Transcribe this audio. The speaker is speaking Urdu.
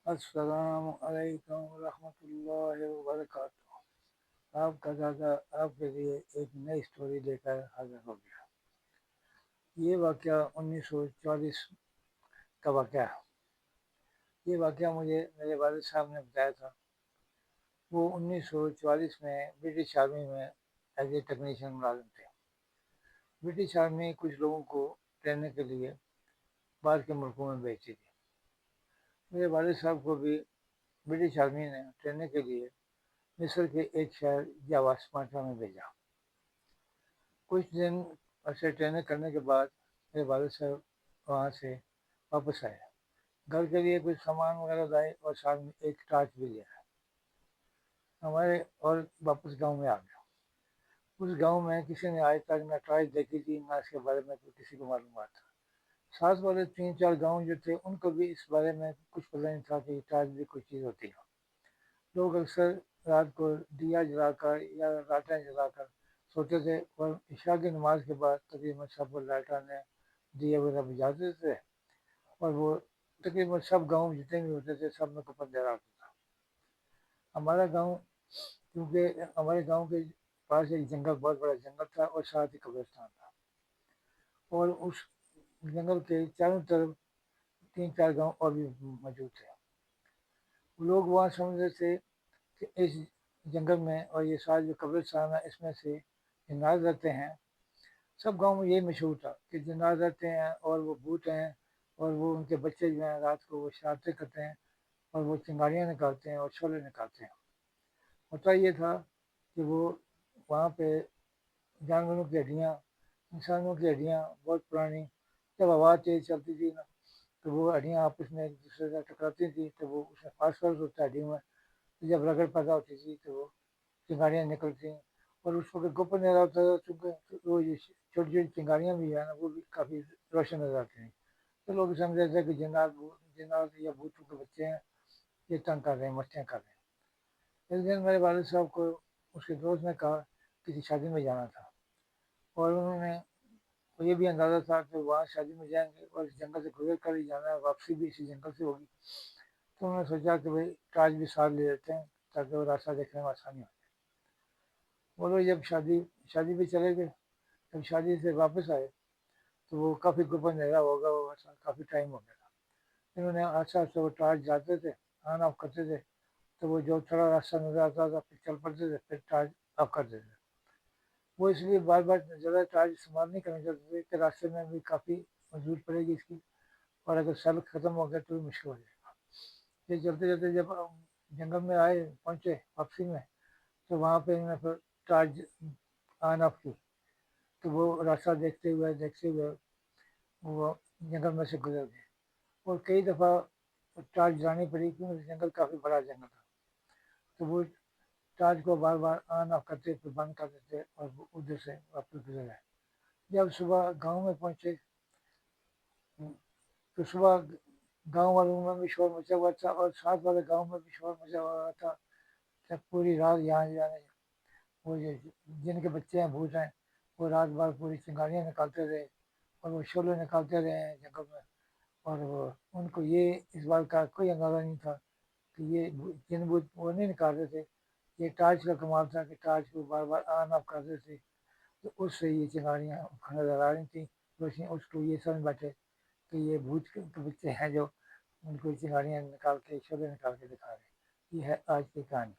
السلام علیکم ورحمۃ اللہ وبرکاتہ۔ آپ کا دادا آپ کے لیے ایک نئی اسٹوری لے کر حاضر ہو گیا۔ یہ واقعہ 1944 کا واقعہ ہے۔ یہ واقعہ مجھے میرے والد صاحب نے بتایا تھا۔ وہ 1944 میں برٹش آرمی میں ایز اے ٹیکنیشین ملازم تھے۔ برٹش آرمی کچھ لوگوں کو ٹریننگ کے لیے باہر کے ملکوں میں بھیجتی تھی۔ میرے والد صاحب کو بھی برٹش آرمی نے ٹریننگ کے لیے مصر کے ایک شہر جاوا سماٹرا میں بھیجا۔ کچھ دن ایسے ٹریننگ کرنے کے بعد میرے والد صاحب وہاں سے واپس آئے۔ گھر کے لیے کچھ سامان وغیرہ لائے اور ساتھ میں ایک ٹارچ بھی لیا ہمارے، اور واپس گاؤں میں آ گیا۔ اس گاؤں میں کسی نے آج تک نہ ٹارچ دیکھی تھی، نہ اس کے بارے میں کسی کو معلومات تھا۔ ساتھ والے 3-4 گاؤں جو تھے ان کو بھی اس بارے میں کچھ پتہ نہیں تھا کہ ٹارچ بھی کوئی چیز ہوتی ہے۔ لوگ اکثر رات کو دیا جلا کر یا لالٹین جلا کر سوتے تھے، اور عشاء کی نماز کے بعد تقریباً سب لالٹین دیے وغیرہ بجھاتے تھے، اور وہ تقریباً سب گاؤں جتنے بھی ہوتے تھے سب میں کپن اندھیرا ہوتا تھا۔ ہمارا گاؤں، کیونکہ ہمارے گاؤں کے پاس ایک جنگل، بہت بڑا جنگل تھا، اور ساتھ ہی قبرستان تھا، اور اس جنگل کے چاروں طرف 3-4 گاؤں اور بھی موجود تھے۔ لوگ وہاں سمجھتے تھے کہ اس جنگل میں اور یہ سارے جو قبرستان ہے اس میں سے جنات رہتے ہیں۔ سب گاؤں میں یہی مشہور تھا کہ جنات رہتے ہیں اور وہ بھوت ہیں، اور وہ ان کے بچے جو ہیں رات کو وہ شرارتیں کرتے ہیں، اور وہ چنگاریاں نکالتے ہیں اور شعلے نکالتے ہیں۔ ہوتا یہ تھا کہ وہ وہاں پہ جانوروں کی ہڈیاں، انسانوں کی ہڈیاں بہت پرانی، جب ہوا تیز چلتی تھی نا تو وہ ہڈیاں آپس میں ایک دوسرے سے ٹکراتی تھی، تو وہ اس میں فاسفورس ہوتا ہے ہڈیوں میں، تو جب رگڑ پیدا ہوتی تھی تو وہ چنگاریاں نکلتی ہیں۔ اور اس وقت گوپن نظر ہوتا تھا، چونکہ وہ چھوٹی چھوٹی چنگاریاں بھی ہیں نا وہ بھی کافی روشن نظر آتی ہیں، تو لوگ سمجھتے تھے کہ جنات یا بھوتوں کے بچے ہیں، یہ تنگ کر رہے ہیں، مستیاں کر رہے ہیں۔ ایک دن میرے والد صاحب کو اس کے دوست نے کہا کسی شادی میں جانا تھا، اور انہوں نے یہ بھی اندازہ تھا کہ وہاں شادی میں جائیں گے اور اس جنگل سے گزر کر ہی جانا ہے، واپسی بھی اسی جنگل سے ہوگی، تو انہوں نے سوچا کہ بھائی ٹارچ بھی ساتھ لے لیتے ہیں تاکہ وہ راستہ دیکھنے میں آسانی ہو جائے۔ وہ لوگ جب شادی پہ چلے گئے، جب شادی سے واپس آئے تو وہ کافی گپن اندھیرا ہوگا، وہ کافی ٹائم ہو گیا تھا۔ انہوں نے آہستہ آہستہ وہ ٹارچ جاتے تھے، آن آف کرتے تھے، تو وہ جو تھوڑا راستہ نظر آتا تھا پھر چل پڑتے تھے، پھر ٹارچ آف کر دیتے تھے۔ وہ اس لیے بار بار زیادہ ٹارچ استعمال نہیں کرنا چاہتے تھے کہ راستے میں بھی کافی ضرورت پڑے گی اس کی، اور اگر سیل ختم ہو گیا تو بھی مشکل ہو جائے گا۔ یہ چلتے چلتے جب جنگل میں پہنچے واپسی میں، تو وہاں پہ انہوں نے پھر ٹارچ آن آف کی، تو وہ راستہ دیکھتے ہوئے وہ جنگل میں سے گزر گئے، اور کئی دفعہ ٹارچ جلانی پڑی کیونکہ جنگل کافی بڑا جنگل تھا، تو وہ ٹارچ کو بار بار آن آف کرتے پھر بند کر دیتے، اور وہ ادھر سے واپس گزر گئے۔ جب صبح گاؤں میں پہنچے تو صبح گاؤں والوں میں بھی شور مچا ہوا تھا، اور ساتھ والے گاؤں میں بھی شور مچا ہوا تھا کہ پوری رات یہاں جانے وہ جن کے بچے ہیں بھوت ہیں وہ رات بھر پوری چنگاریاں نکالتے رہے، اور وہ شعلے نکالتے رہے ہیں جنگل میں، اور وہ ان کو یہ اس بات کا کوئی اندازہ نہیں تھا کہ یہ جن بھوت وہ نہیں نکالتے تھے، یہ ٹارچ کا کمال تھا کہ ٹارچ کو بار بار آن آف کرتے تھے، تو اس سے یہ چنگاریاں نظر آ رہی تھیں روشنی، اس کو یہ سمجھ بیٹھے کہ یہ بھوت کے بچے ہیں جو ان کو چنگاریاں نکال کے شعلے نکال کے دکھا رہے ہیں۔ یہ ہے آج کی کہانی۔